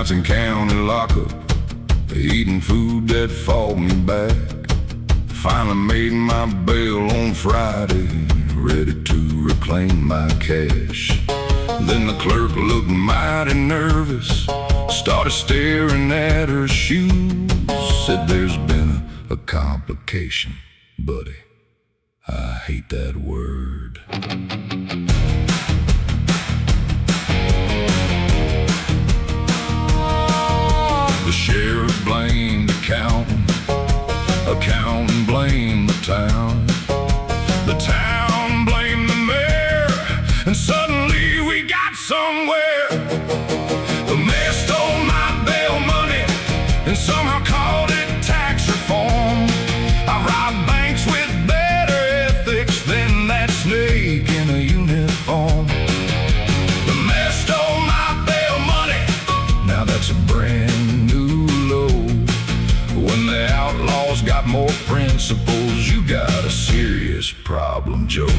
nights in county lockup, eating food that fought me back. Finally made my bail on Friday, ready to reclaim my cash. Then the clerk looked mighty nervous, started staring at her shoes. Said, "There's been a complication, buddy." I hate that word. The sheriff blamed the accountant blamed the town blamed the mayor, and suddenly we got somewhere. The mayor stole my bail money and somehow called it tax reform. I robbed banks with better ethics than that snake in a uniform. The mayor stole my bail money, now that's a brand new low. When the outlaws got more principles, you got a serious problem, Joe.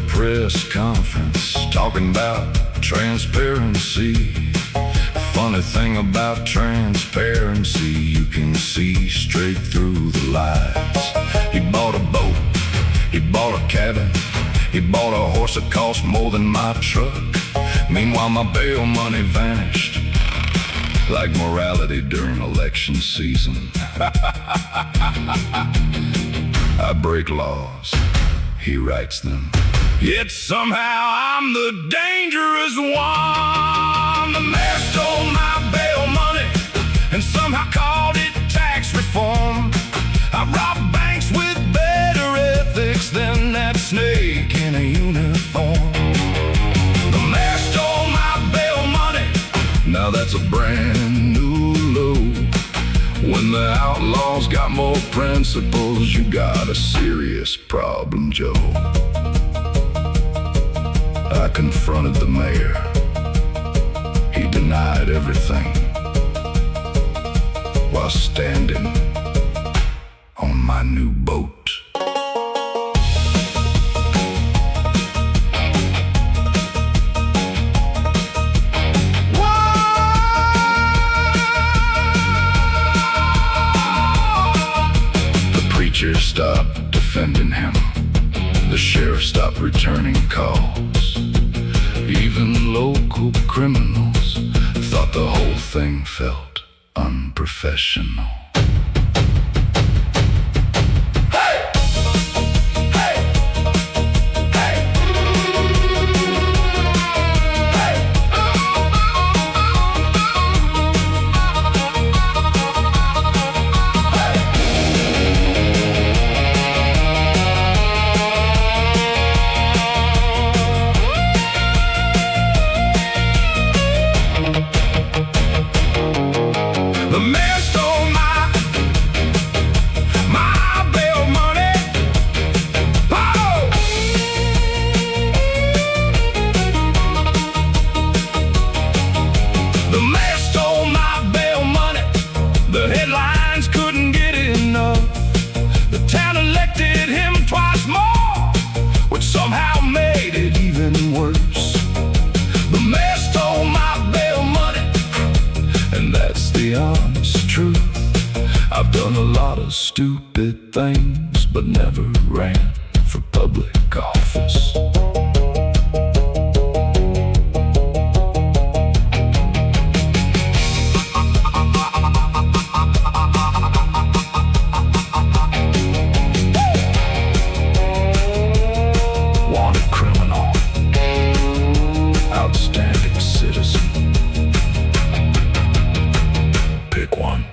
Press conference talking about transparency. Funny thing about transparency, you can see straight through the lies. He bought a boat, he bought a cabin, he bought a horse that cost more than my truck. Meanwhile my bail money vanished like morality during election season. I break laws, he writes them. Yet somehow I'm the dangerous one. The mayor stole my bail money and somehow called it tax reform. I robbed banks with better ethics than that snake in a uniform. The mayor stole my bail money, now that's a brand new low. When the outlaws got more principles, you got a serious problem, Joe. I confronted the mayor. He denied everything while standing on my new boat. The preacher stopped defending him. The sheriff stopped returning calls. Even local criminals thought the whole thing felt unprofessional. The mayor stole my bail money. Oh! The mayor stole my bail money. The headlines couldn't get enough. The town elected him twice more, which somehow made it even worse. The mayor stole my bail money, and that's the honest truth. I've done a lot of stupid things, but never ran for public office. Wanted criminal, outstanding citizen. Pick one.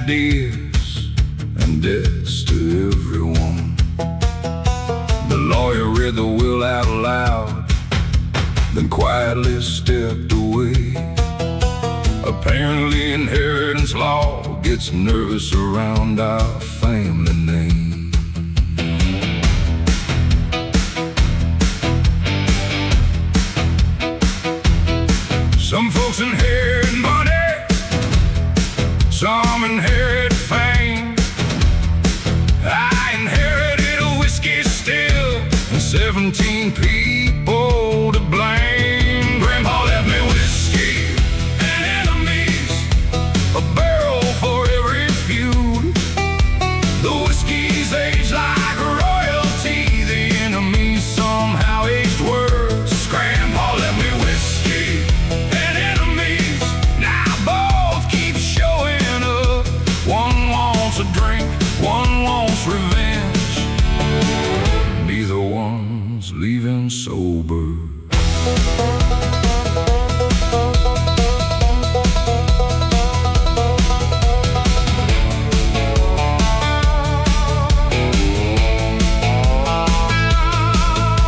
ideas and debts to everyone. The lawyer read the will out loud, then quietly stepped away. Apparently inheritance law gets nervous around our family name. Some folks inherit money, some inherit fame. I inherited a whiskey still and 17 people to blame. Grandpa left me whiskey and enemies, a barrel for every feud. The whiskey's aged like royalty, the enemies somehow aged worse. Grandpa left me whiskey and enemies, now both keep showing up. One wants a drink, one wants revenge, neither one's leaving sober.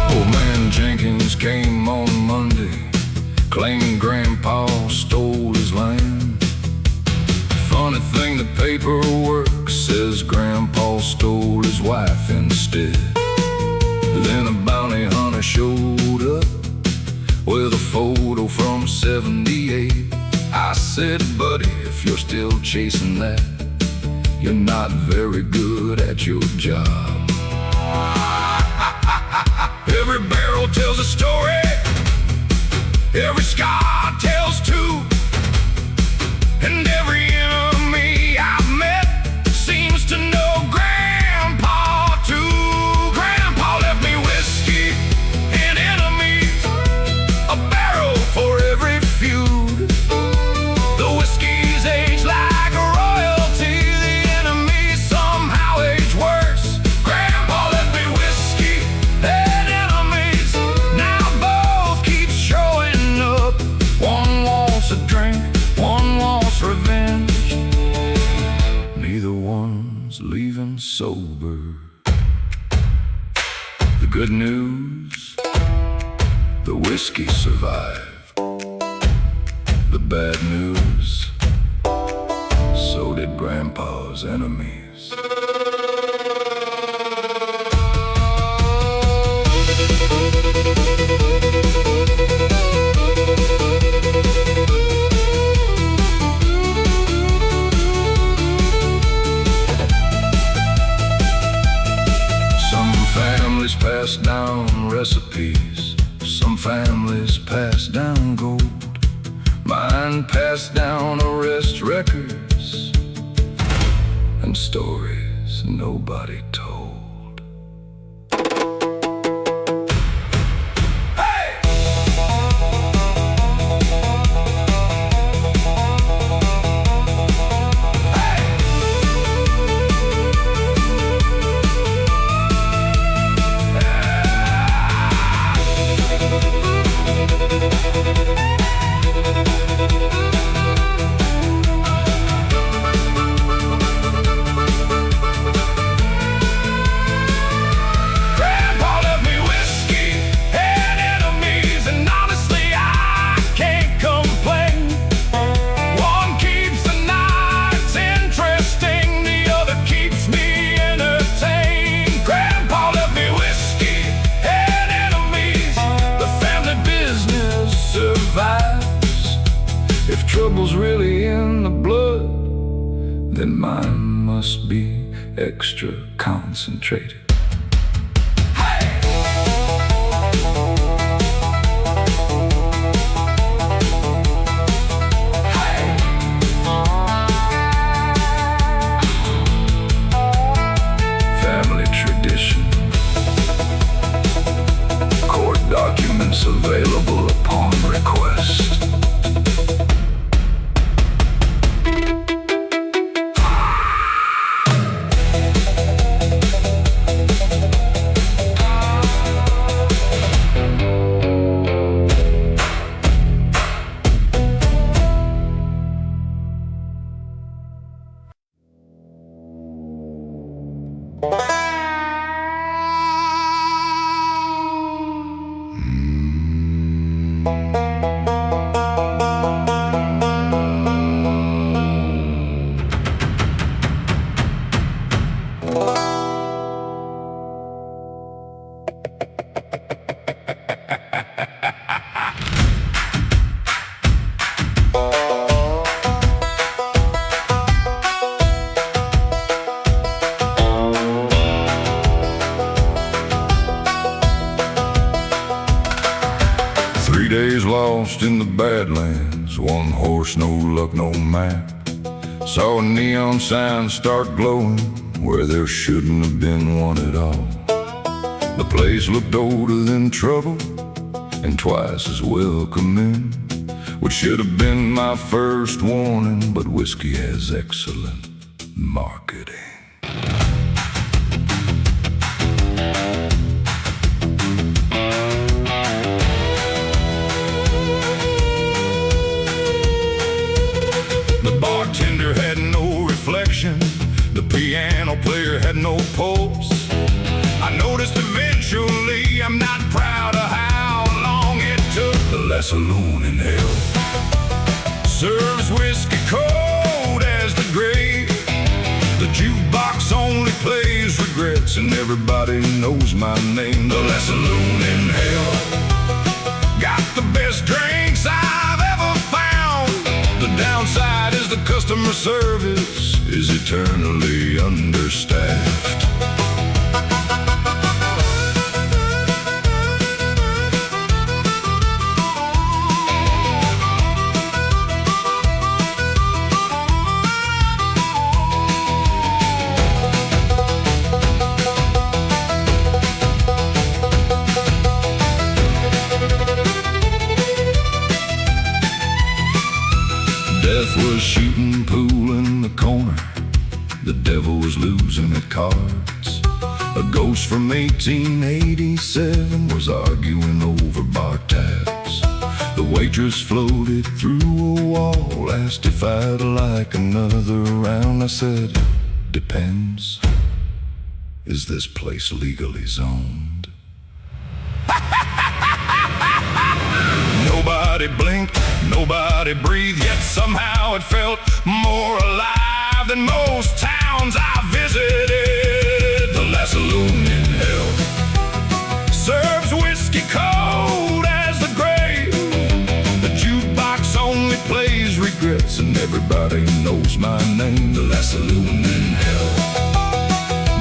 Old man Jenkins came on Monday, claiming Grandpa stole his land. Funny thing, the paperwork says Grandpa stole his wife instead. Then a bounty hunter showed up with a photo from '78. I said, buddy, if you're still chasing that, you're not very good at your job. Every barrel tells a story, every scar tells two, and every enemy I've met seems to know Grandpa too. Grandpa left me whiskey and enemies, a barrel for every feud. The whiskey's aged like royalty, the enemies somehow age worse. Grandpa left me whiskey and enemies, now both keep showing up. One wants a drink, one wants revenge, neither one's leaving sober. The good news, the whiskey survived. The bad news, so did Grandpa's enemies. Some families pass down recipes, some families pass down gold. Mine passed down arrest records and stories nobody told. Hey! If trouble's really in the blood, then mine must be extra concentrated. Family tradition, court documents available upon request. days lost in the Badlands, one horse, no luck, no map. Saw a neon sign start glowing where there shouldn't have been one at all. The place looked older than trouble and twice as welcoming, which should have been my first warning, but whiskey has excellent marketing. The bartender had no reflection, the piano player had no pulse. I noticed eventually I'm not proud of how long it took. The last saloon in hell serves whiskey cold as the grave. The jukebox only plays regrets, and everybody knows my name. The last saloon in hell got the best drinks I've ever found. The downside is the customer service is eternally understaffed. Death was shooting pool in the corner, the devil was losing at cards. A ghost from 1887 was arguing over bar tabs. The waitress floated through a wall, asked if I'd like another round. I said, depends. Is this place legally zoned? Nobody blinked, nobody breathed, yet somehow it felt more alive than most towns I visited. The last saloon in hell serves whiskey cold as the grave. The jukebox only plays regrets, and everybody knows my name. The last saloon in hell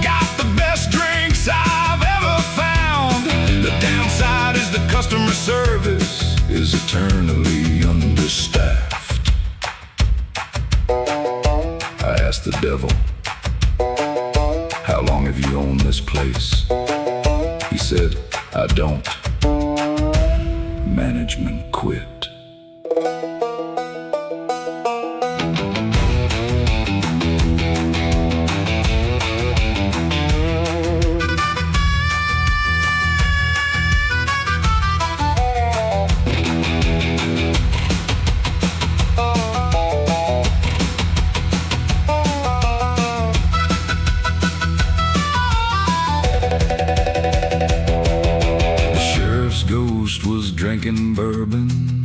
got the best drinks I've ever found. The downside is the customer service is eternally understaffed. I asked the devil, how long have you owned this place? He said, I don't. Management quit. Was drinking bourbon.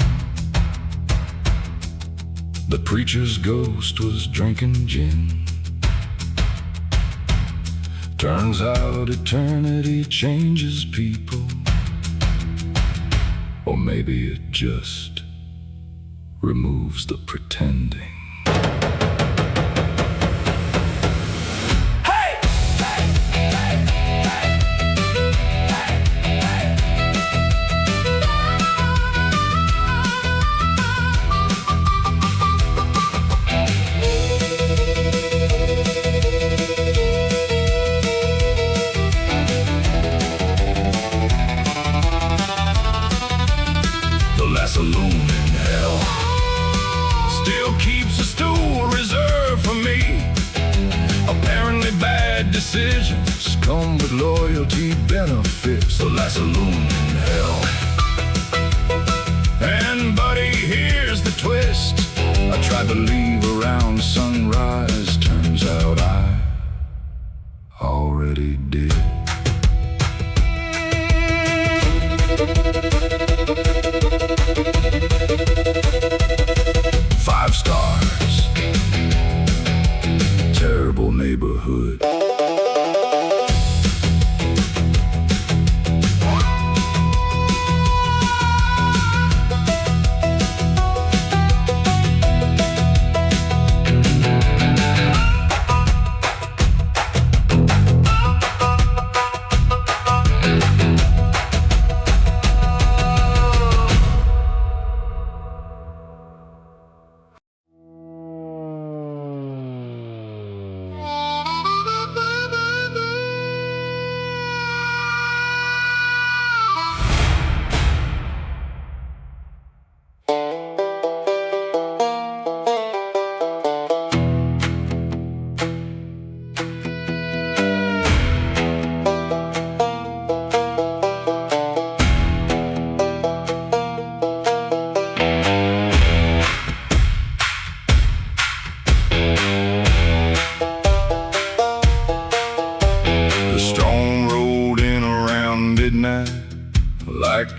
The preacher's ghost was drinking gin. Turns out eternity changes people, or maybe it just removes the pretending. Saloon in hell still keeps a stool reserved for me. Apparently bad decisions come with loyalty benefits. The last saloon in hell. And buddy, here's the twist. I tried to leave around sunrise. Turns out I already did. Five stars. Terrible neighborhood.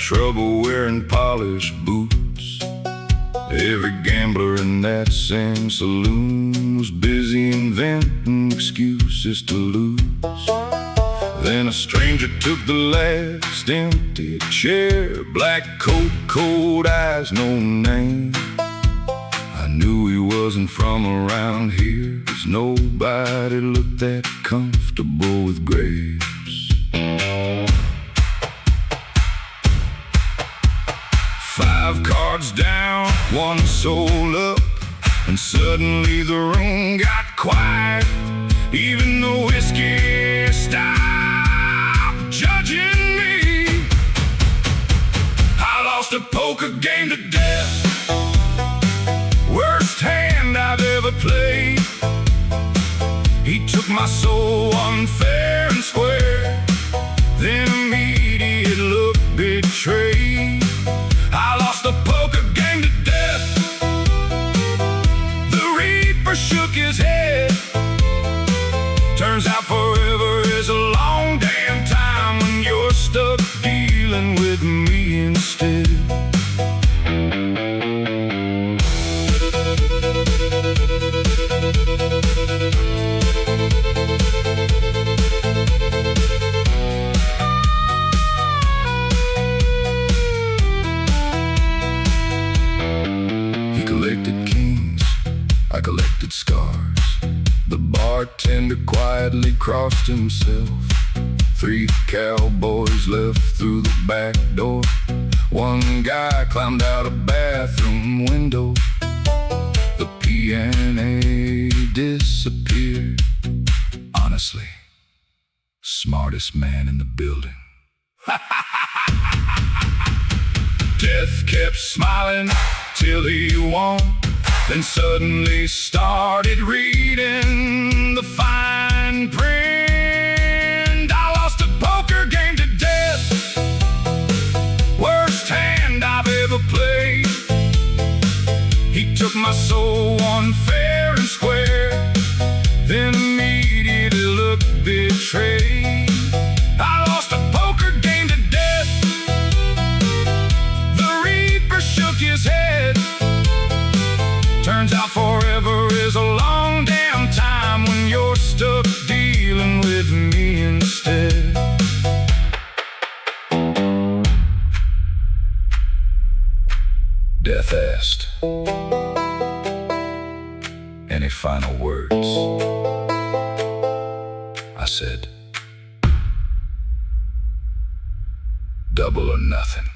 trouble wearing polished boots. Every gambler in that same saloon was busy inventing excuses to lose. Then a stranger took the last empty chair. Black coat, cold eyes, no name. I knew he wasn't from around here, 'cause nobody looked that comfortable with grapes. 5 cards down, 1 soul up, and suddenly the room got quiet. Even the whiskey stopped judging me. I lost a poker game to death, worst hand I've ever played. He took my soul unfair and square, then immediate look betrayed. I lost a poker game to death. The Reaper shook his head. Turns out forever is a long damn time when you're stuck dealing with me instead. He collected kings, I collected scars. The bartender quietly crossed himself. 3 cowboys left through the back door. 1 guy climbed out a bathroom window. The piano disappeared. Honestly, smartest man in the building. Death kept smiling till he won, then suddenly started reading the fine print. I lost a poker game to death, worst hand I've ever played. He took my soul unfair and square, then immediately looked betrayed. I lost a poker game to death. The Reaper shook his head. Turns out forever is a long damn time when you're stuck dealing with me instead. Death asked, "Any final words?" I said, "Double or nothing."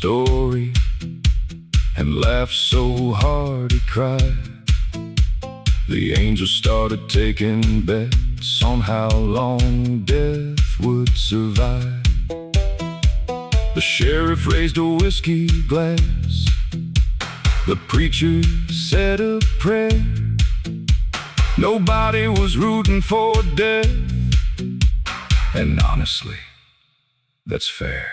Story and laughed so hard he cried. The angels started taking bets on how long death would survive. The sheriff raised a whiskey glass. The preacher said a prayer. Nobody was rooting for death, and honestly, that's fair.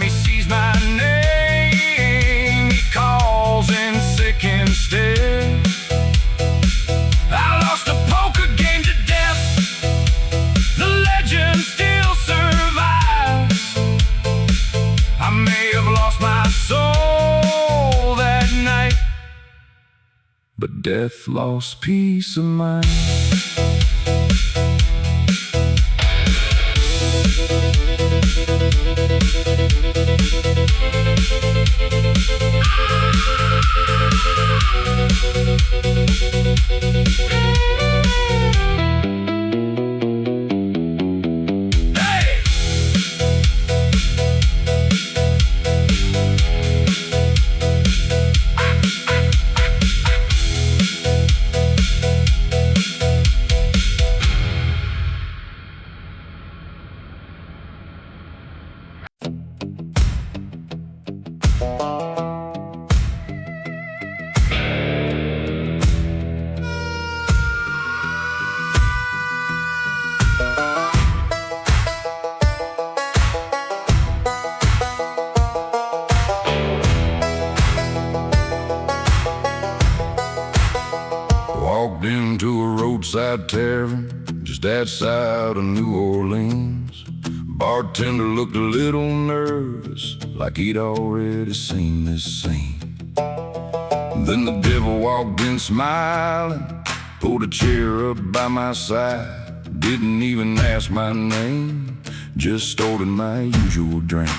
He sees my name, he calls in sick instead. I lost a poker game to death. The legend still survives. I may have lost my soul that night, but death lost peace of mind. Walked into a roadside tavern just outside of New Orleans. Bartender looked a little nervous, like he'd already seen this scene. Then the devil walked in smiling, pulled a chair up by my side. Didn't even ask my name, just ordered my usual drink.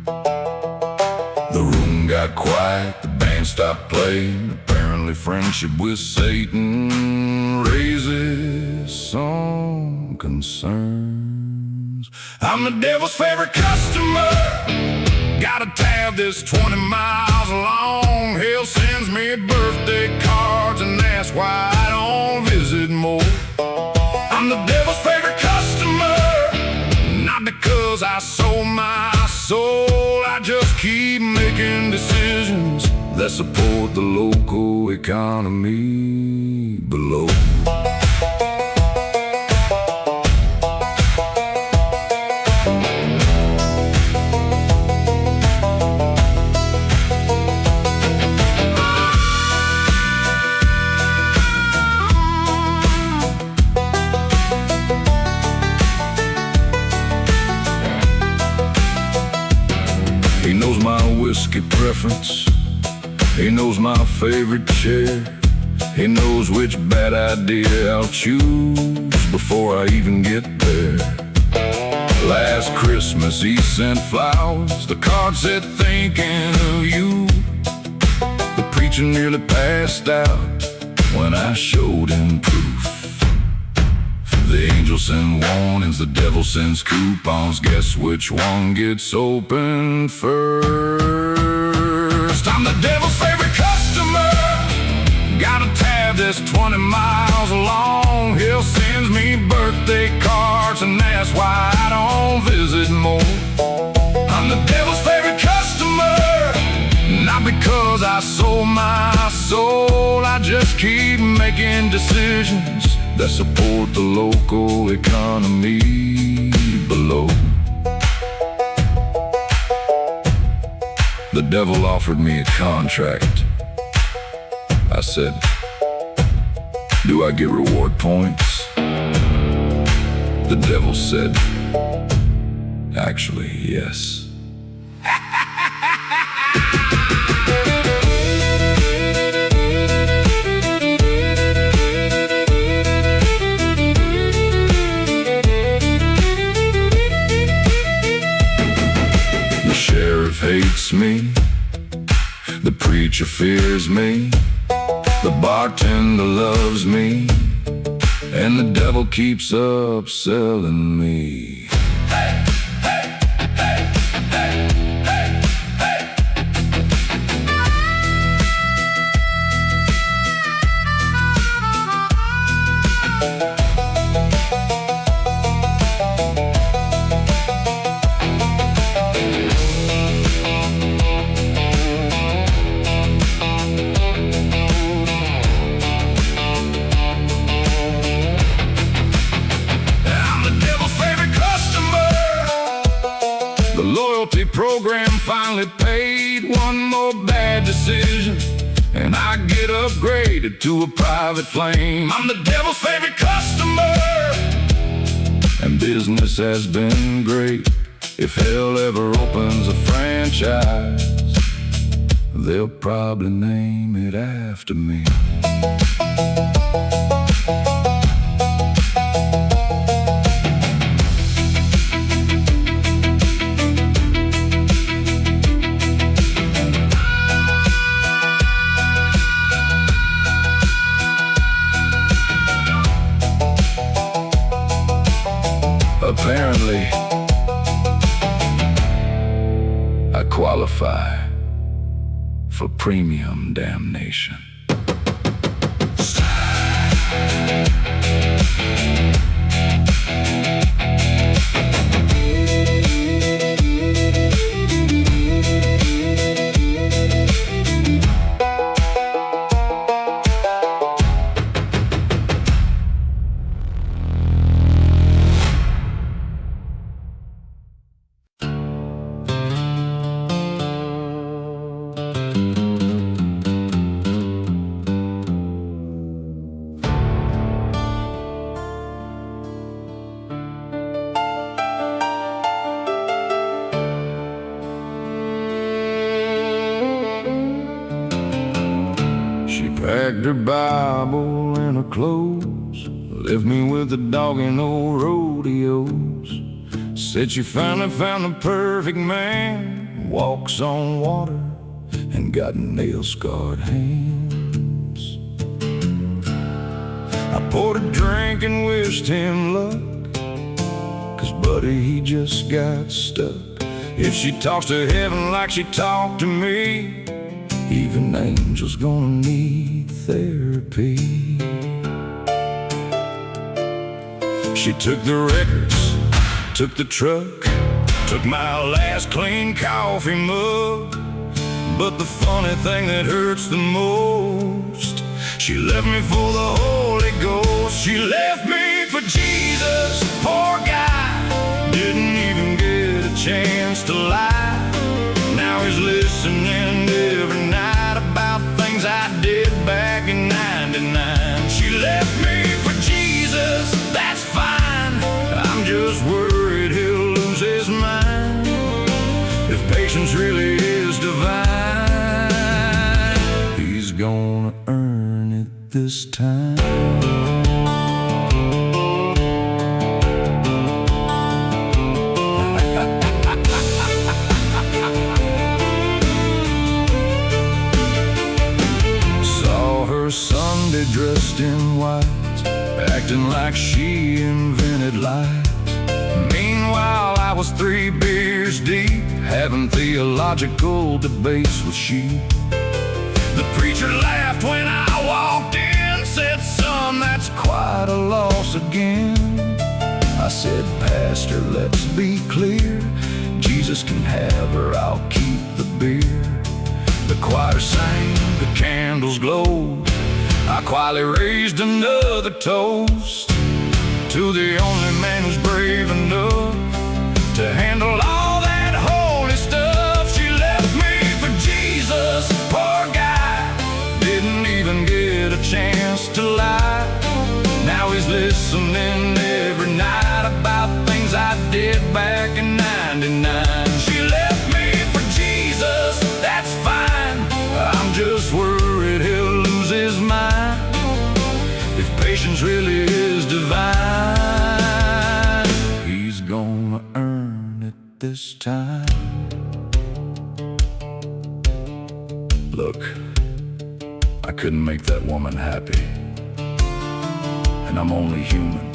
The room got quiet, the band stopped playing. Apparently friendship with Satan raises some concerns. I'm the devil's favorite customer. Got a tab that's 20 miles long. Hell sends me birthday cards and asks why I don't visit more. I'm the devil's favorite customer, not because I sold my soul. I just keep making decisions that support the local economy below. He knows my whiskey preference. He knows my favorite chair. He knows which bad idea I'll choose before I even get there. Last Christmas he sent flowers. The card said thinking of you. The preacher nearly passed out when I showed him proof. The angel sends warnings, the devil sends coupons. Guess which one gets open first? I'm the devil's favorite customer. Got a tab that's 20 miles long. He sends me birthday cards and asks why I don't visit more. I'm the devil's favorite customer, not because I sold my soul. I just keep making decisions that support the local economy below. The devil offered me a contract. I said, do I get reward points? The devil said, actually, yes. The sheriff hates me, the preacher fears me, the bartender loves me, and the devil keeps upselling me. Hey, hey, hey, hey, hey, hey. The loyalty program finally paid. One more bad decision and I get upgraded to a private flame. I'm the devil's favorite customer, and business has been great. If hell ever opens a franchise, they'll probably name it after me. Apparently, I qualify for premium damnation. She packed her Bible and her clothes, left me with the dog in old rodeos. Said she finally found the perfect man, walks on water and got nail-scarred hands. I poured a drink and wished him luck, 'cause buddy, he just got stuck. If she talks to heaven like she talked to me, even angels gonna need therapy. She took the records, took the truck, took my last clean coffee mug. But the funny thing that hurts the most, she left me for the Holy Ghost. She left me for Jesus, poor guy, didn't even get a chance to lie. Now he's listening every night about things I did back in '99. She left me for Jesus, that's fine, I'm just worried he'll lose his mind. If patience really is divine, he's gonna earn it this time. Sunday dressed in white, acting like she invented light. Meanwhile, I was 3 beers deep, having theological debates with sheep. The preacher laughed when I walked in, said, "Son, that's quite a loss again." I said, "Pastor, let's be clear, Jesus can have her, I'll keep the beer." The choir sang, the candles glowed, I quietly raised another toast to the only man who's brave enough to handle all that holy stuff. She left me for Jesus, poor guy, didn't even get a chance to lie. Now he's listening every night about things I did back in '99. She left me for Jesus, that's fine, I'm just worried he'll lose his mind. If patience really is divine, he's gonna earn it this time. Look, I couldn't make that woman happy, and I'm only human.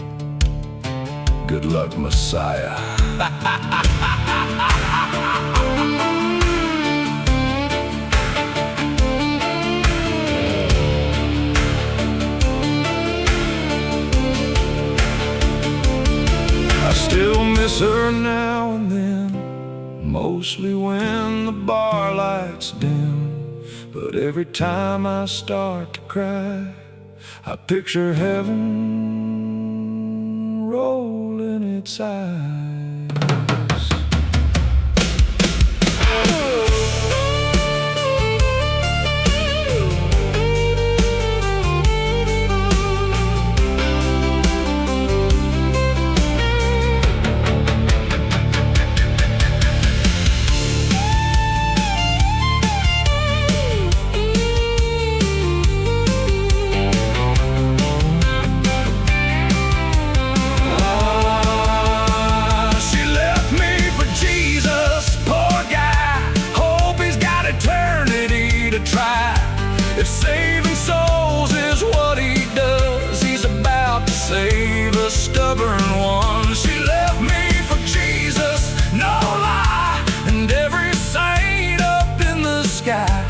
Good luck, Messiah. I still miss her now and then, mostly when the bar lights dim. But every time I start to cry, I picture heaven rolling its eyes. If saving souls is what he does, he's about to save a stubborn one. She left me for Jesus, no lie, and every saint up in the sky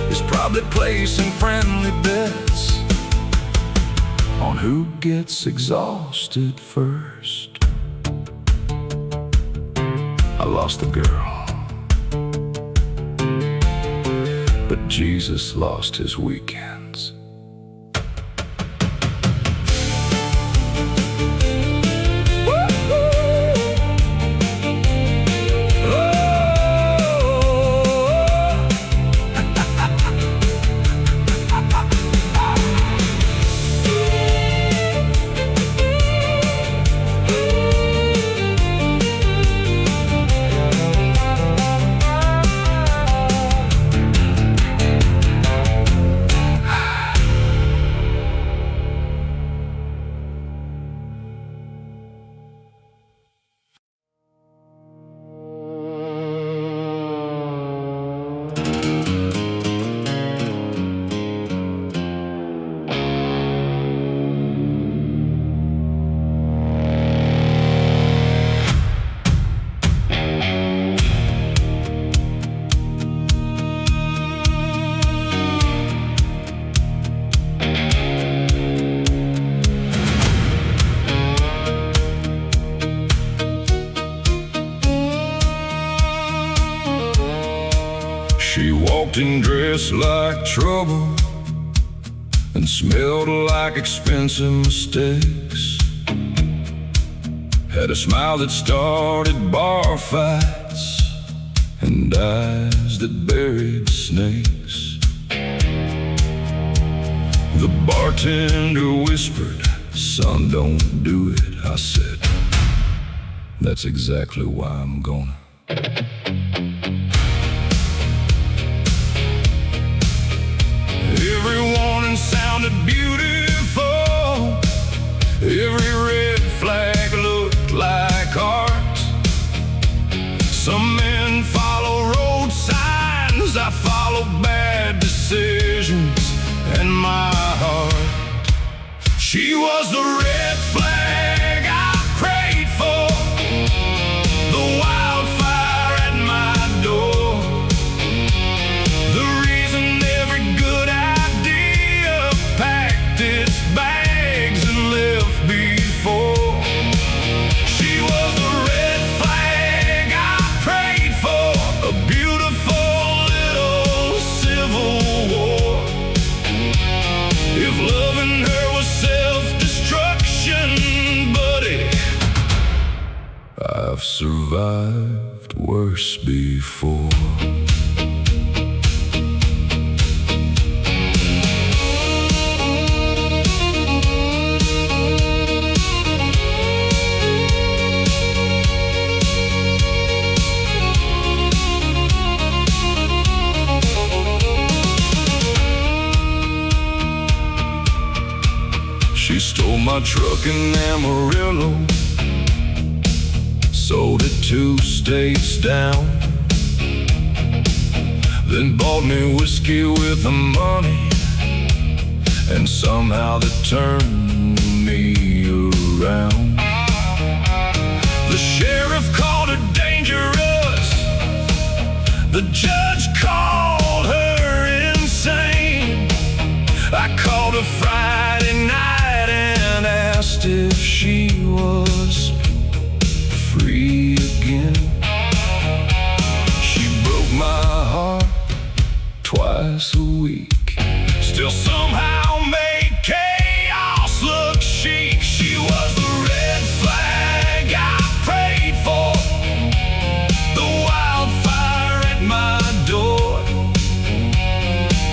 is probably placing friendly bets on who gets exhausted first. I lost the girl, but Jesus lost his weekends. dressed like trouble and smelled like expensive mistakes. Had a smile that started bar fights and eyes that buried snakes. The bartender whispered, "Son, don't do it." I said, "That's exactly why I'm gonna." Every warning sounded beautiful. Every red flag looked like art. Some men follow road signs, I follow bad decisions and my heart. She was the red flag I prayed for, the wildfire at my door, the reason every good idea packed its bags and left before. She was the red flag I prayed for, a beautiful little civil war. If loving her was self-destruction, buddy, I've survived worse before. She stole my truck in Amarillo, sold it 2 states down, then bought me whiskey with the money, and somehow that turned me around. The sheriff called her dangerous, the judge called her insane. I called her Friday night and asked if she was free again. She broke my heart twice a week, still somehow made chaos look chic. She was the red flag I prayed for, the wildfire at my door,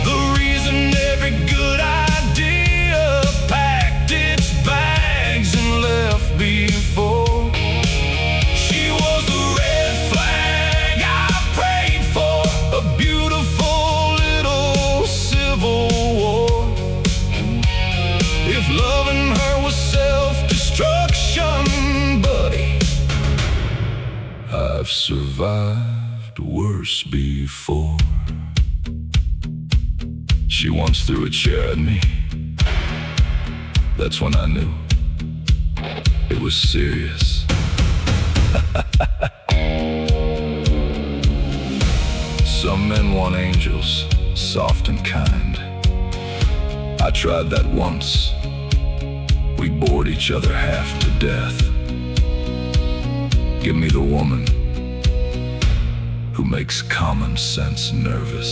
the reason every good idea packed its bags and left before. She was the red flag I prayed for, a beautiful little civil war. If loving her was self-destruction, buddy, I've survived worse before. She once threw a chair at me. That's when I knew it was serious. Some men want angels, soft and kind. I tried that once. We bored each other half to death. Give me the woman who makes common sense nervous.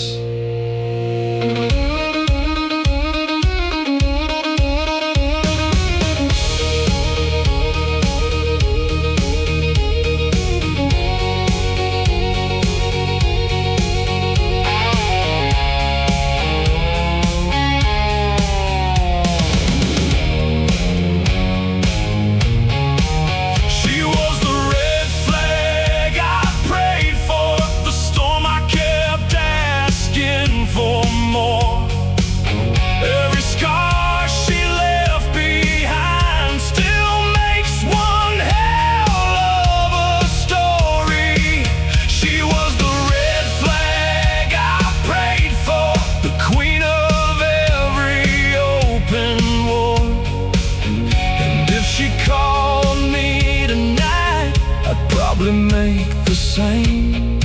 Make the same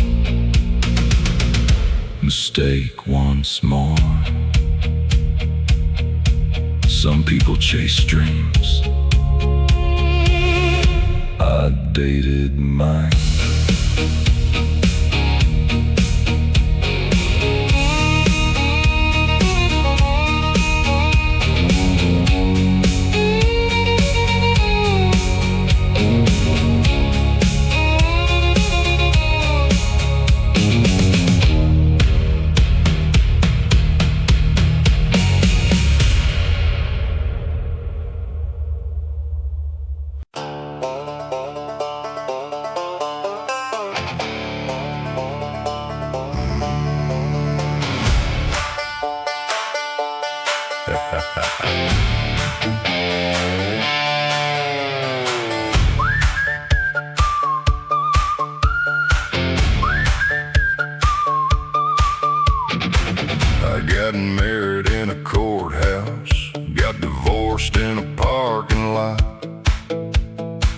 mistake once more. Some people chase dreams. I dated mine. got married in a courthouse, got divorced in a parking lot,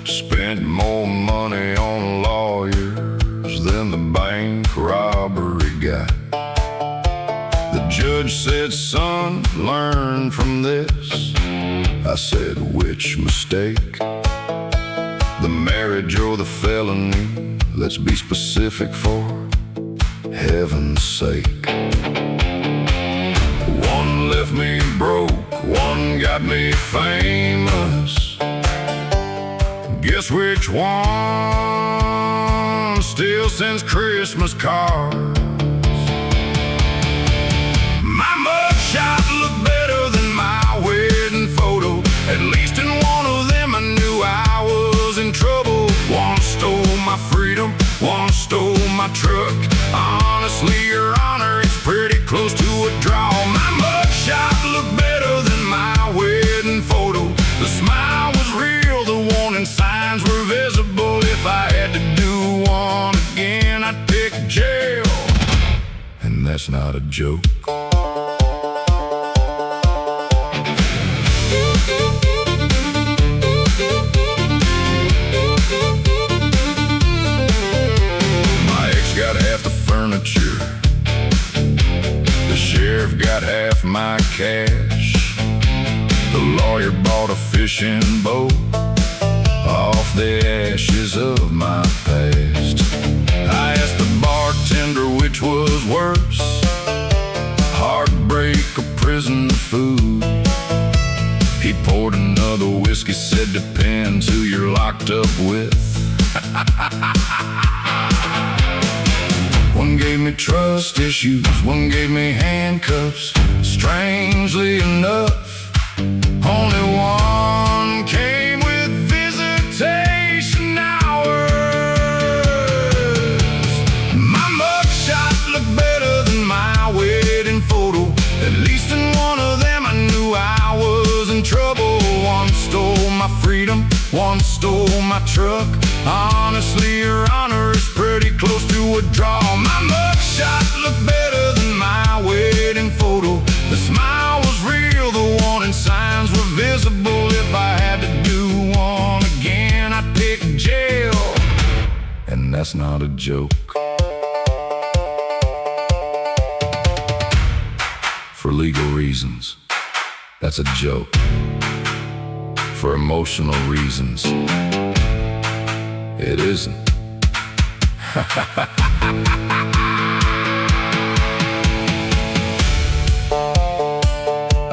spent more money on lawyers than the bank robbery got. The judge said, son, learn from this. I said, which mistake? The marriage or the felony? Let's be specific for heaven's sake. One left me broke, one got me famous. Guess which one still sends Christmas cards? My mugshot looked better than my wedding photo. At least in one of them I knew I was in trouble. One stole my freedom, one stole my truck. Honestly, Your Honor, it's pretty close to a draw. My mugshot looked better than my wedding photo. The smile was real, the warning signs were visible. If I had to do one again, I'd pick jail. And that's not a joke. Got half the furniture, the sheriff got half my cash, the lawyer bought a fishing boat off the ashes of my past. I asked the bartender which was worse, heartbreak or prison food. He poured another whiskey, said depends who you're locked up with. One gave me trust issues, one gave me handcuffs. Strangely enough, only one came with visitation hours. My mugshot looked better than my wedding photo. At least in one of them I knew I was in trouble. One stole my freedom, one stole my truck. Honestly, Your Honor, it's pretty close to a draw. My mugshot looked better than my wedding photo. The smile was real, the warning signs were visible. If I had to do one again, I'd pick jail. And that's not a joke. For legal reasons, that's a joke. For emotional reasons, it isn't.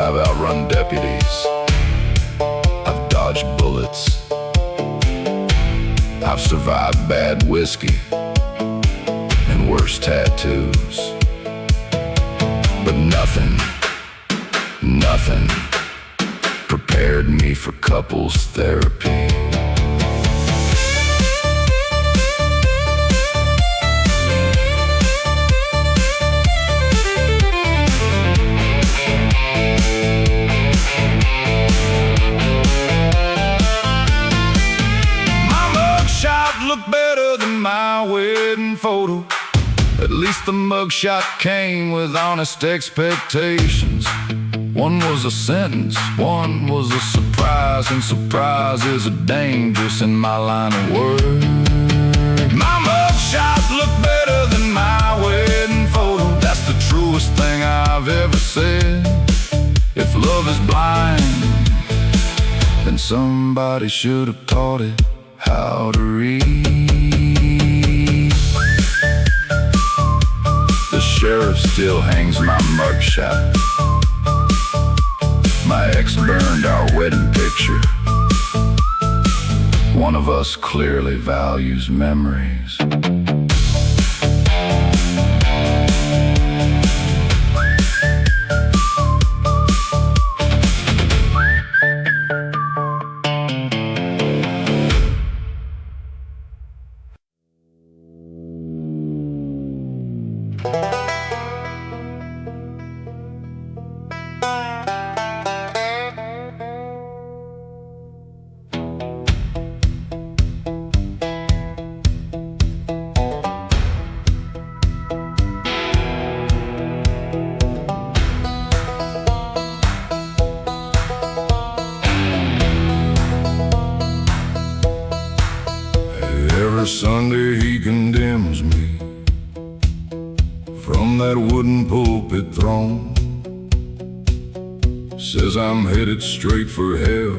I've outrun deputies, I've dodged bullets, I've survived bad whiskey and worse tattoos. But nothing prepared me for couples therapy. Looked better than my wedding photo. At least the mugshot came with honest expectations. One was a sentence, one was a surprise, and surprises are dangerous in my line of work. My mugshot looked better than my wedding photo. That's the truest thing I've ever said. If love is blind, then somebody should have taught it how to read. The sheriff still hangs my mugshot. My ex burned our wedding picture. One of us clearly values memories. Says I'm headed straight for hell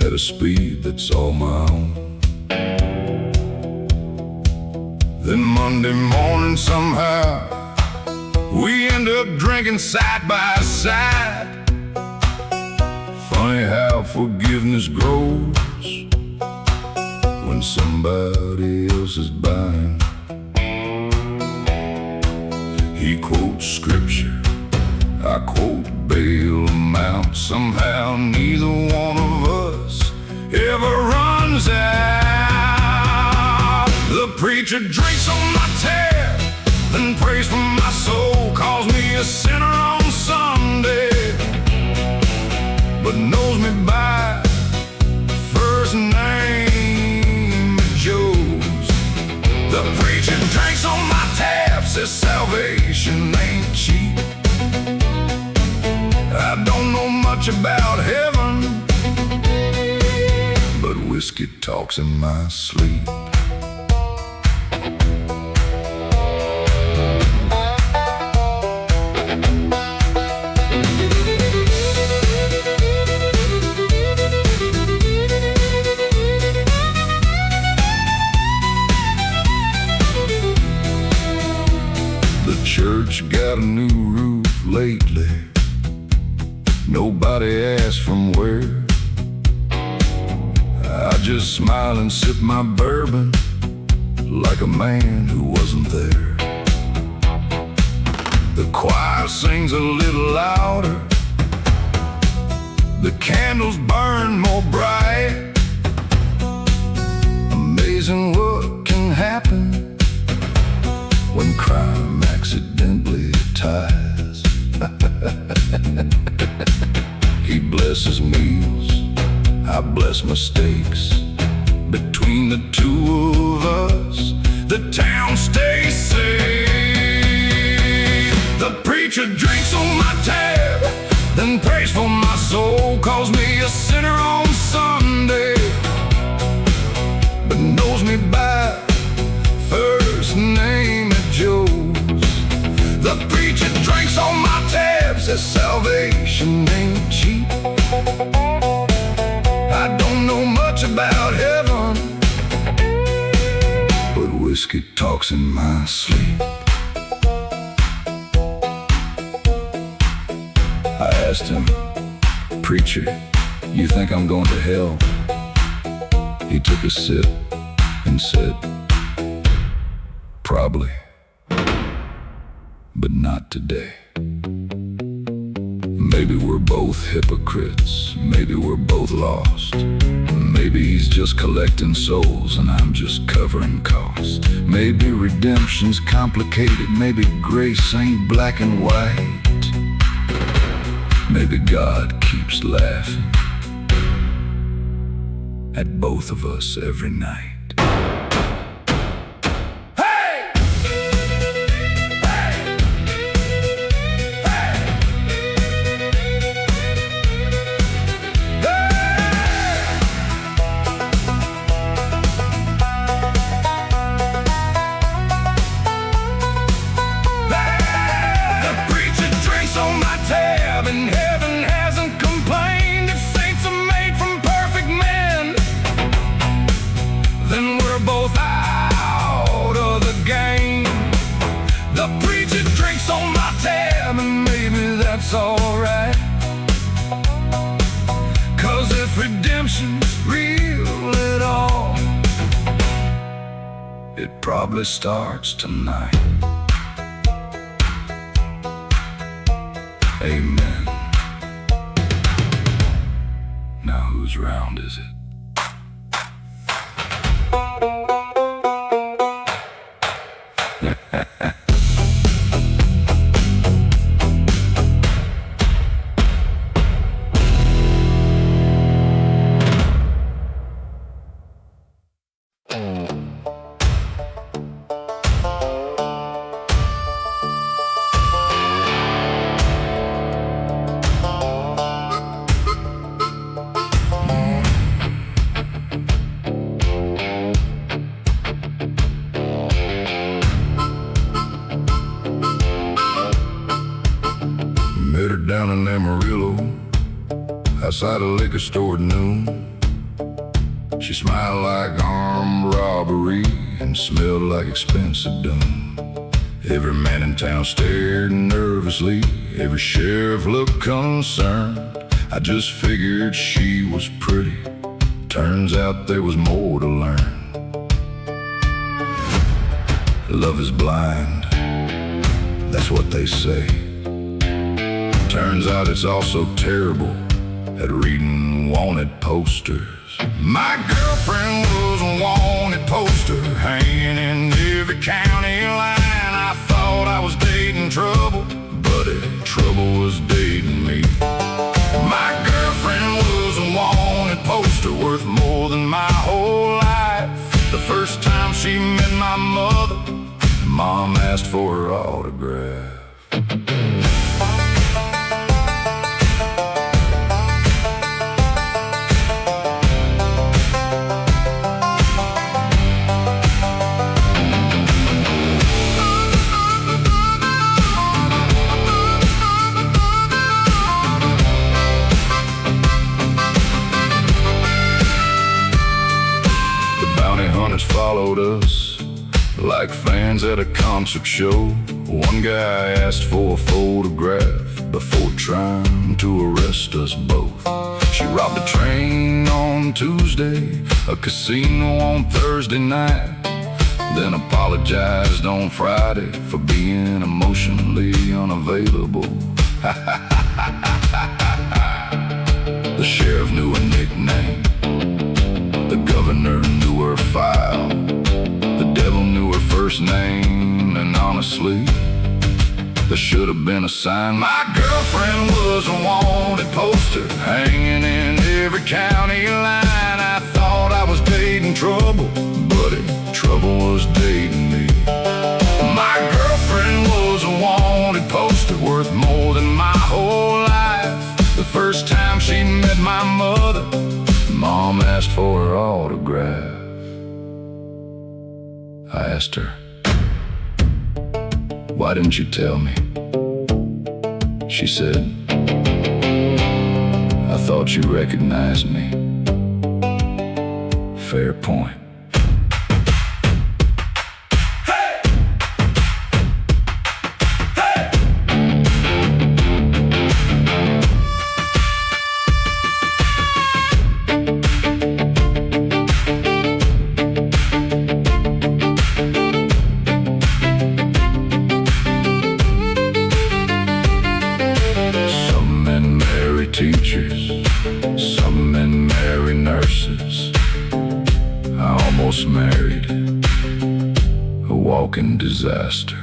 at a speed that's all my own. Then Monday morning somehow we end up drinking side by side. Funny how forgiveness grows when somebody else is buying. He quotes scripture, I quote bail amount. Somehow neither one of us ever runs out. The preacher drinks on my tab, then prays for my soul, calls me a sinner on Sunday, but knows me by first name Joe's. The preacher drinks on my tab, says salvation ain't cheap. I don't know much about heaven, but whiskey talks in my sleep. The church got a new roof lately. Nobody asked from where. I just smile and sip my bourbon like a man who wasn't there. The choir sings a little louder, the candles burn more bright. Amazing what can happen when crime accidentally ties. He blesses meals, I bless mistakes. Between the two of us, the town stays safe. The preacher drinks on my tab, then prays for my soul, calls me a sinner on Sunday, but knows me by first name Joe's. The preacher drinks on my tab, says salvation ain't cheap. I don't know much about heaven, but whiskey talks in my sleep. I asked him, preacher, you think I'm going to hell? He took a sip and said, probably, but not today. Maybe we're both hypocrites, maybe we're both lost. Maybe he's just collecting souls and I'm just covering costs. Maybe redemption's complicated, maybe grace ain't black and white. Maybe God keeps laughing at both of us every night. And heaven hasn't complained if saints are made from perfect men. Then we're both out of the game. The preacher drinks on my tab, and maybe that's alright. 'Cause if redemption's real at all, it probably starts tonight. Amen. Now whose round is it? met her down in Amarillo, outside a liquor store at noon. She smiled like armed robbery and smelled like expensive doom. Every man in town stared nervously, every sheriff looked concerned. I just figured she was pretty, turns out there was more to learn. Love is blind, that's what they say. Turns out it's also terrible at reading wanted posters. My girlfriend was a wanted poster hanging in every county line. I thought I was dating trouble, but trouble was dating me. My girlfriend was a wanted poster worth more than my whole life. The first time she met my mother, Mom asked for her autograph. The bounty hunters followed us like fans at a concert show. One guy asked for a photograph before trying to arrest us both. She robbed a train on Tuesday, a casino on Thursday night, then apologized on Friday for being emotionally unavailable. The sheriff knew her nickname, the governor knew her file, the devil knew her first name, and honestly, there should have been a sign. My girlfriend was a wanted poster hanging in every county line. I thought I was dating trouble, but trouble was dating me. My girlfriend was a wanted poster worth more than my whole life. The first time she met my mother, Mom asked for her autograph. I asked her, "Why didn't you tell me?" She said, "I thought you recognized me." Fair point. Teachers, some men marry nurses. I almost married a walking disaster.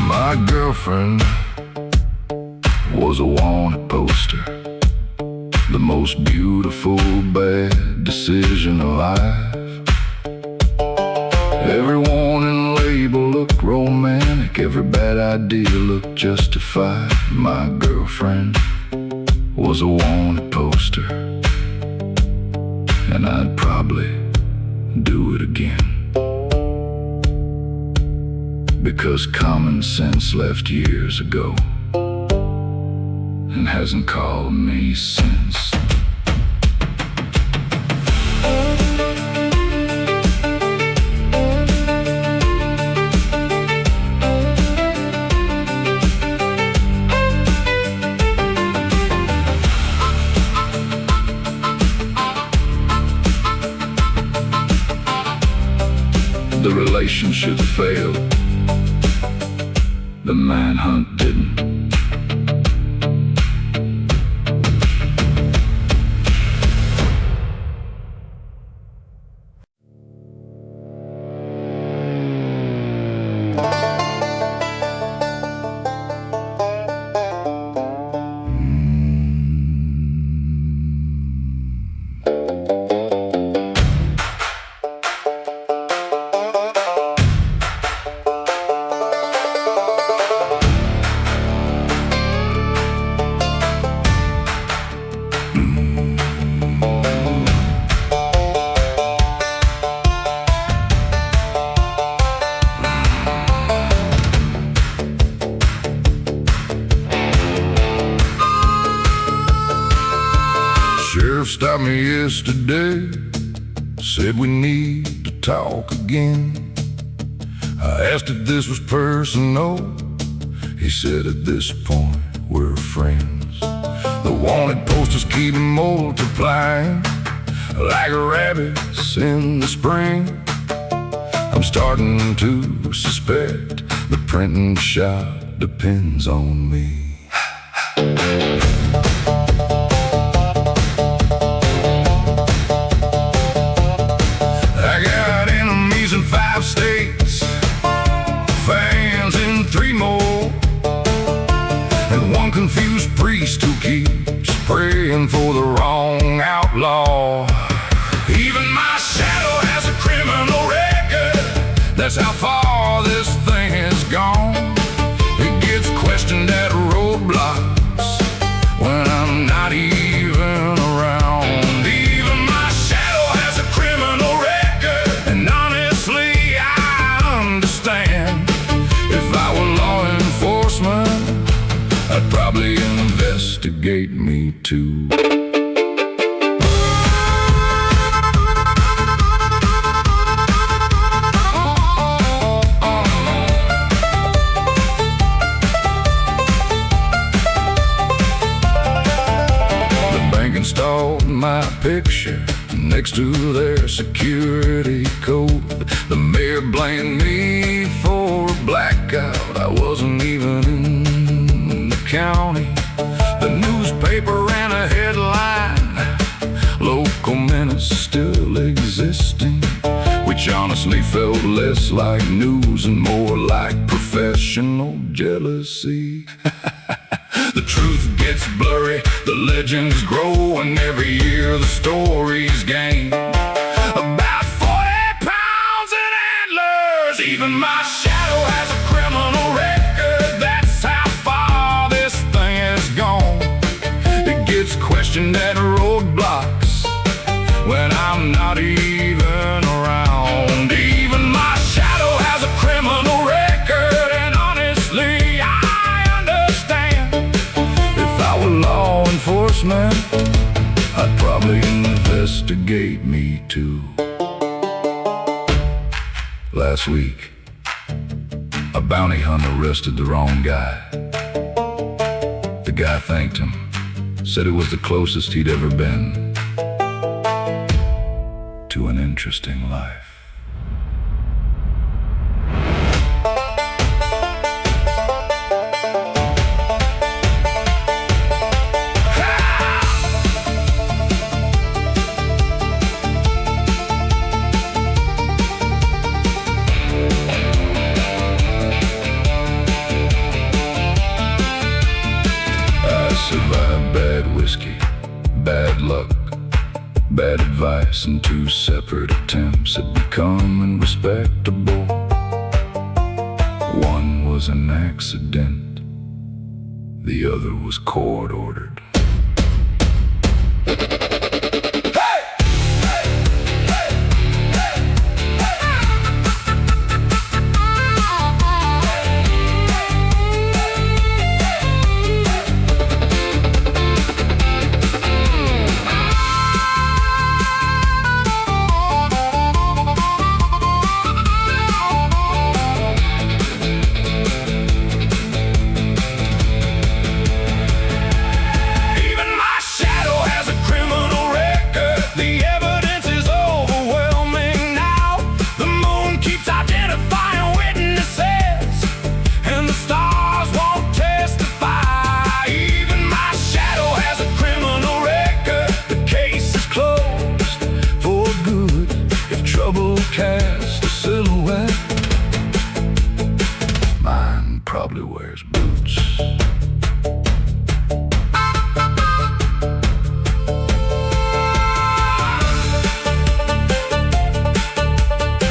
My girlfriend was a wanted poster, the most beautiful bad decision alive. Every warning label looked romantic, every bad idea looked justified. My girlfriend was a wanted poster, and I'd probably do it again. Because common sense left years ago and hasn't called me since. The relationship failed. the manhunt didn't. Sheriff stopped me yesterday, said we need to talk again. I asked if this was personal. He said at this point we're friends. The wanted posters keep multiplying like rabbits in the spring. I'm starting to suspect the printing shop depends on me. I got enemies in 5 states, fans in 3 more, and one confused priest who keeps praying for the wrong outlaw. Even my shadow has a criminal record. That's how far this thing has gone. It gets questioned at roadblocks when I'm not even around. Even my shadow has a criminal record, and honestly I understand. If I were law enforcement, I'd probably investigate me too. Installed my picture next to their security code. The mayor blamed me for a blackout. I wasn't even in the county. The newspaper ran a headline, local menace still existing, which honestly felt less like news and more like professional jealousy. The truth gets blurry, the legends grow, and every year the stories gain. About 40 pounds in antlers. Even my shadow has a criminal record. That's how far this thing has gone. It gets questioned at roadblocks when I'm not even around. Even my shadow has a criminal record, and honestly I understand. If I were law enforcement, I'd probably investigate me too. Last week, a bounty hunter arrested the wrong guy. The guy thanked him, said it was the closest he'd ever been to an interesting life. Survived bad whiskey, bad luck, bad advice, and 2 separate attempts at becoming respectable. One was an accident, the other was court-ordered. Even my shadow has a criminal hardly wears boots.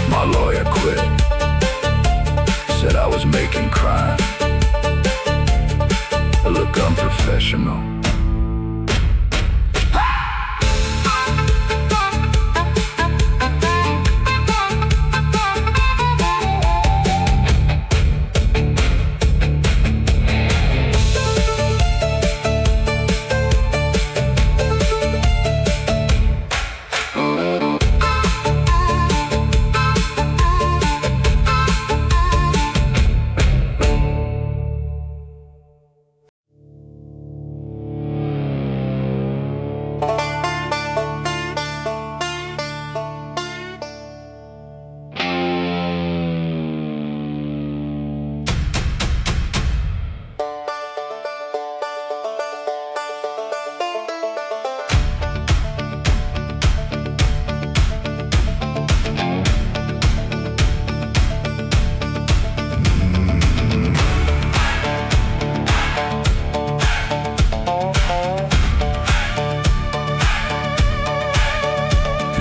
My lawyer quit, said I was making crime. Look unprofessional.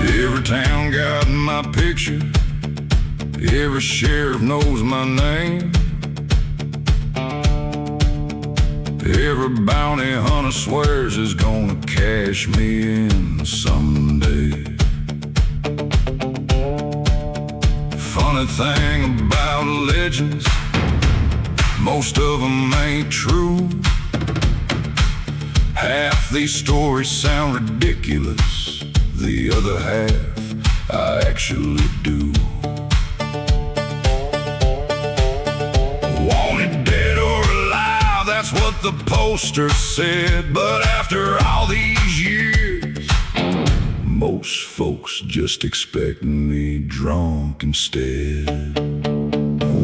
Every town got my picture, every sheriff knows my name, every bounty hunter swears is gonna cash me in someday. Funny thing about legends, most of them ain't true. Half these stories sound ridiculous, the other half I actually do. Wanted dead or alive, that's what the poster said. But after all these years, most folks just expect me drunk instead.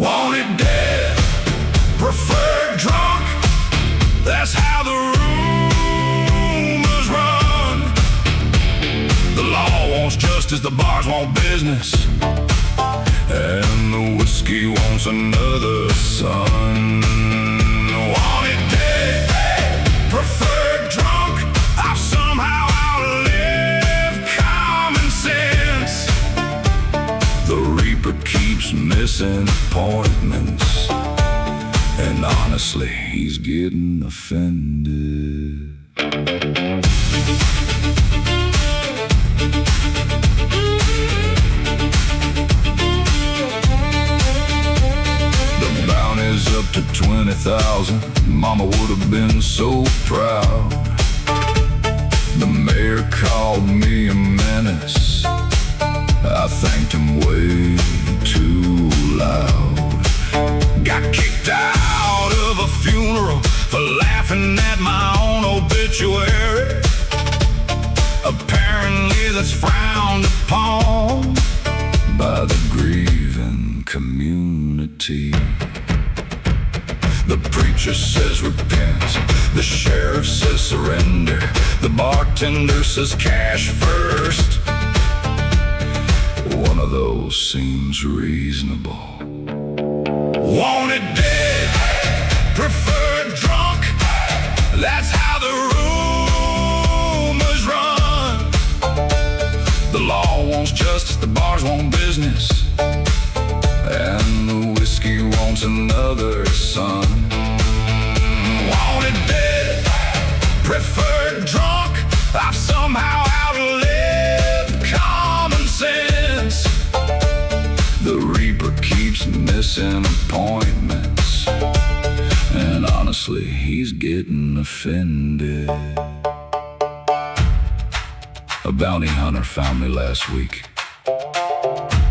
Wanted dead, preferred drunk, that's how the rumors run. The law wants justice, the bars want business, and the whiskey wants another son. Wanted dead, preferred drunk, I've somehow outlived common sense. The Reaper keeps missing appointments, and honestly, he's getting offended. The bounty's up to 20,000. Mama would have been so proud. The mayor called me a menace. I thanked him way too loud. Got kicked out of a funeral for laughing at my own obituary. Apparently that's frowned upon by the grieving community. The preacher says repent, the sheriff says surrender, the bartender says cash first. One of those seems reasonable. Wanted dead, preferred drunk, that's how the rumors run. The law wants justice, the bars want business, and the whiskey wants another son. Wanted dead, preferred drunk, I've somehow outlived common sense. The Reaper keeps missing appointments, and honestly, he's getting offended. A bounty hunter found me last week.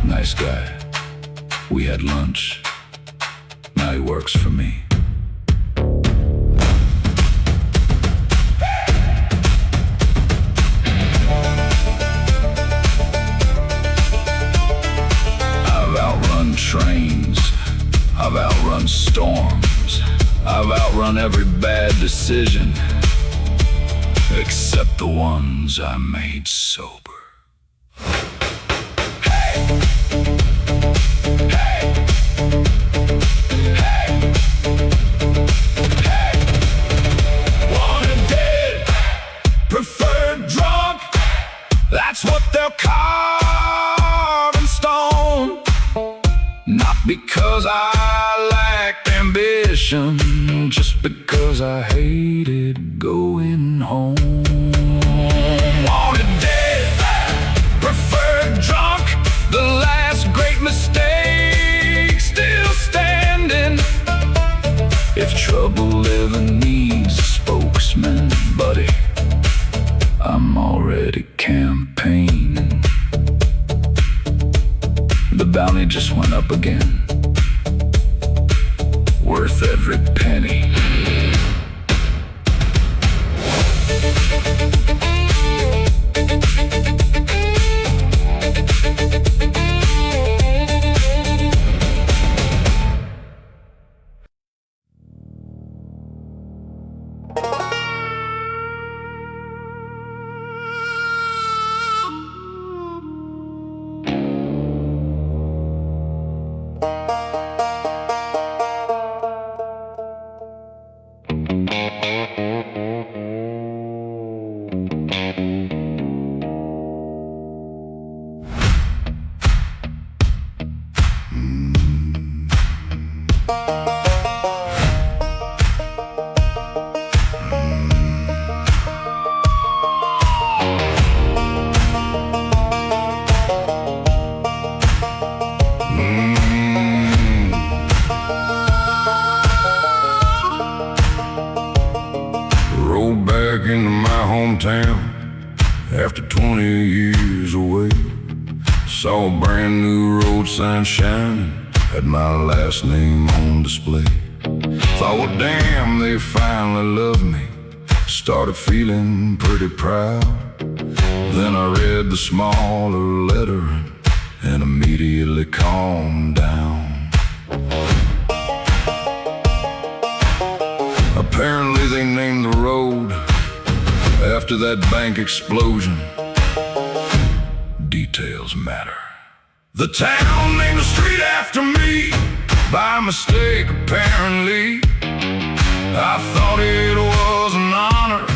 Nice guy. We had lunch. Now he works for me. I've outrun trains. I've outrun storms. I've outrun every bad decision, except the ones I made sober. Hey! Hey! Hey! tradition just because I hated going home. Wanted dead, preferred drunk, the last great mistake still standing. If trouble ever needs a spokesman, buddy, I'm already campaigning. The bounty just went up again, worth every penny. Rolled back into my hometown after 20 years away. Saw a brand new road sign shining, had my last name on display. Thought, well, damn, they finally loved me. Started feeling pretty proud. Then I read the smaller lettering and immediately calmed down. Apparently they named the road after that bank explosion. Details matter. The town named the street after me, by mistake apparently. I thought it was an honor,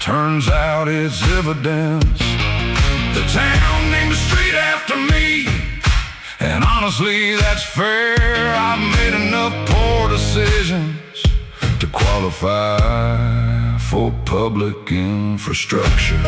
turns out it's evidence. The town named the street after me, and honestly that's fair. I've made enough poor decisions to qualify for public infrastructure.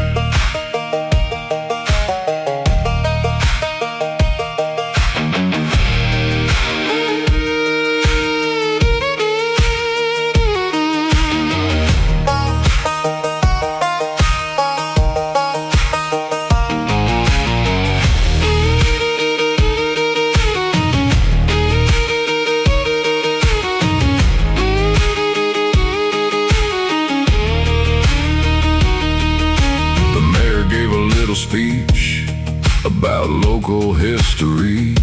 Speech about local history.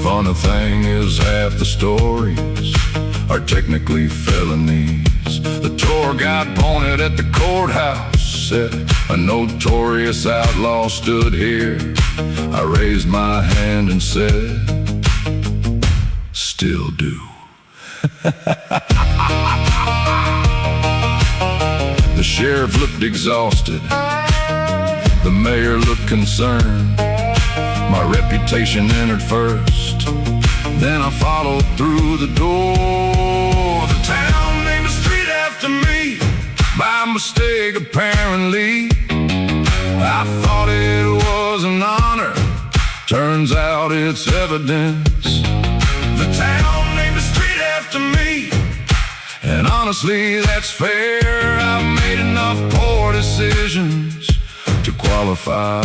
Funny thing is, half the stories are technically felonies. The tour guide pointed at the courthouse, said a notorious outlaw stood here. I raised my hand and said, still do. The sheriff looked exhausted. The mayor looked concerned. My reputation entered first, then I followed through the door. The town named the street after me, by mistake apparently. I thought it was an honor, turns out it's evidence. The town named the street after me, and honestly that's fair. I've made enough poor decisions to qualify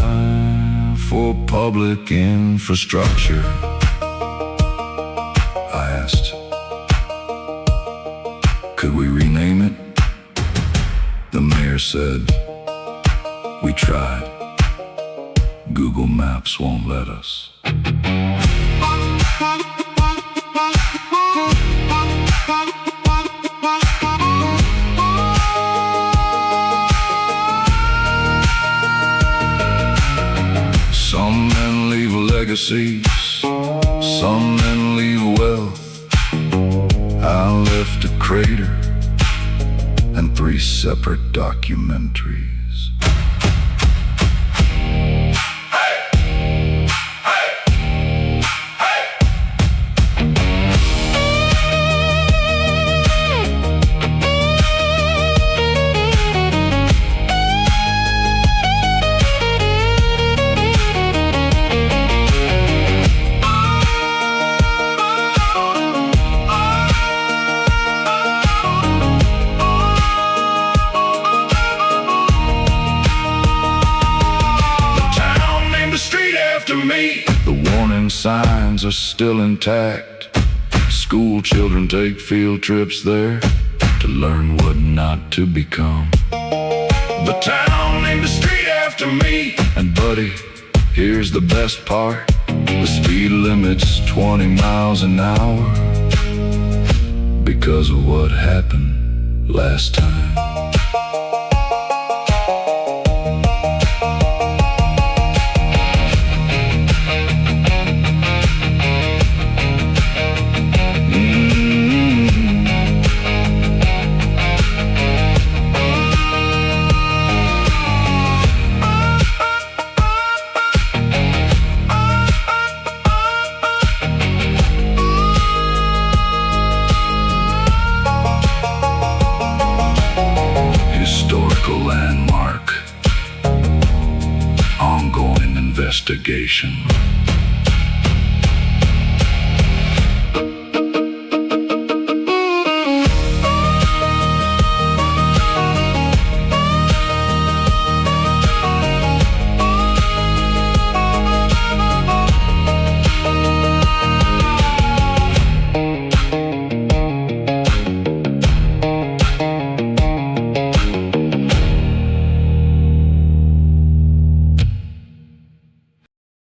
for public infrastructure. I asked, could we rename it? The mayor said, we tried. Google Maps won't let us. Some men leave legacies, some men leave wealth. I left a crater and 3 separate documentaries. signs are still intact. School children take field trips there to learn what not to become. The town named the street after me. And buddy, here's the best part. The speed limit's 20 miles an hour because of what happened last time. Historical landmark, ongoing investigation.